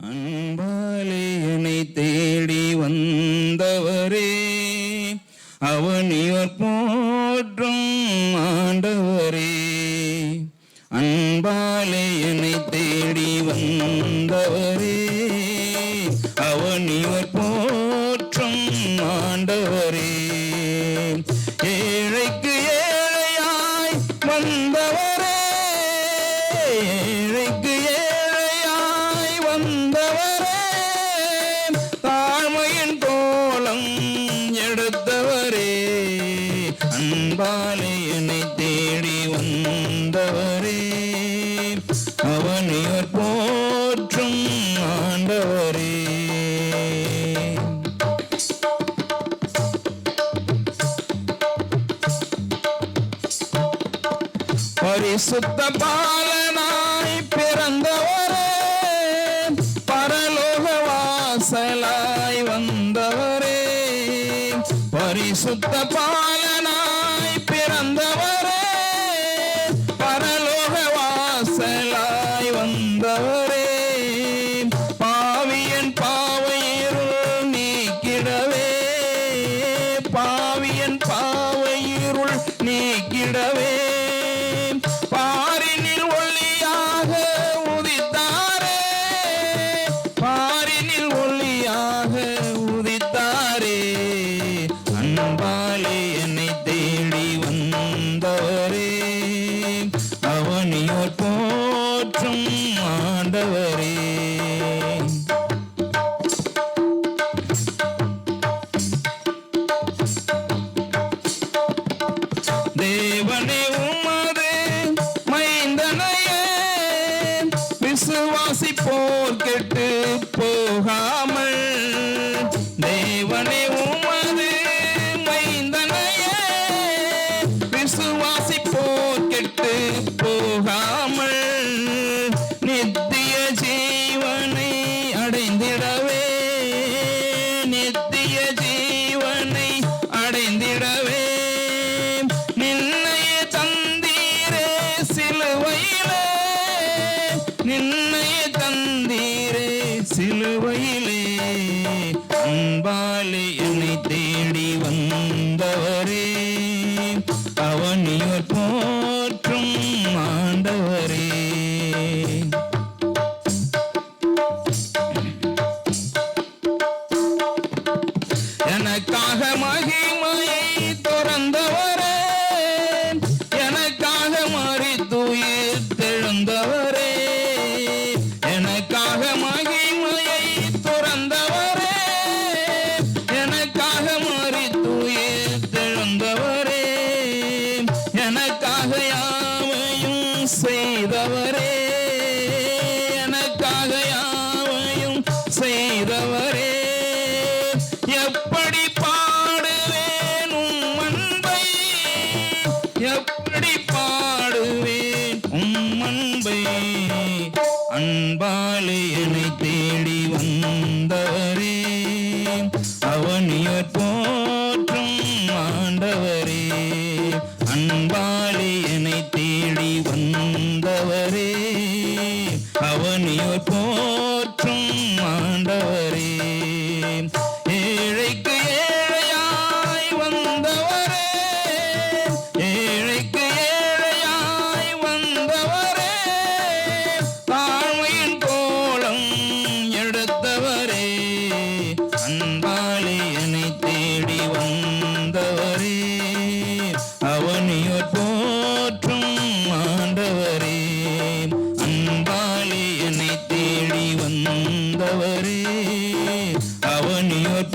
அன்பாலே என்னை தேடி வந்தவரே, அவனிவர் போற்றும் ஆண்டவரே. அன்பாலே என்னை தேடி வந்தவரே, அவனிவர் போற்றும் ஆண்டவரே. ஏழைக்கு ஏழையாய் வந்தவரே, ஏழைக்கு ஏழையாய் வந்தவரே, தாழ்மையின் கோலம் எடுத்தவரே. அன்பாலே என்னை தேடி வந்தவரே, அவனிவர் போற்றும் ஆண்டவரே. பரிசுத்த பாலனாய் பிறந்தவரே, பரலோக வாசலாய் வந்தவரே. பரிசுத்த பாலனாய் பிறந்தவரே, பரலோக வாசலாய் வந்தவரே. பாவியன் பாவையிருள் நீக்கிடவே, பாவியன் பாவையிருள் நீக்கிடவே, பாரினில் ஒளியாக உதித்தாரே, பாரினில் ஒளியாக உதித்தாரே. அன்பாலே என்னை தேடி வந்தவரே, அவனியோர் போற்றும் ஆண்டவரே. தேவனே உமது மைந்தனையே, விசுவாசிப்போர் கெட்டு போகாமல். தேவனே உமது மைந்தனையே, விசுவாசிப்போர் கெட்டு போகாமல். நித்திய ஜீவனை அடைந்திடவே, நித்திய ஜீவனை அடைந்திடவே, நின்னையே தந்தீரே சிலுவையிலே, நின்னையே தந்தீரே சிலுவையிலே. அன்பாலே என்னை தேடி வந்தவரே, அவனிவர் போற்றும் ஆண்டவரே. எனக்காக மகிமையை துறந்தவரே, எனக்காக மரித்துயிர் தெழுந்தவரே. எனக்காக மகிமையை துறந்தவரே, எனக்காக மரித்துயிர் தெழுந்தவரே. எனக்காக யாவையும் செய்தவரே, எனக்காக யாவையும் செய்தவரே. எப்படி பாடுவேன் உம் அன்பை, எப்படி பாடுவேன் உம் அன்பை. அன்பாலே என்னை தேடி வந்தவரே, அவனிவர் போற்றும் ஆண்டவரே. அன்பாலே என்னை தேடி வந்தவரே, அவனிவர் போற்றும் ஆண்டவரே. ஏழைக்கு ஏழையாய் வந்தவரே, ஏழைக்கு ஏழையாய் வந்தவரே, தாழ்மையின் கோலம் எடுத்தவரே. அன்பாலே என்னை தேடி வந்தவரே, அவனியோர் போற்றும் ஆண்டவரே. அன்பாலே என்னை தேடி வந்தவரே, அவனியோர்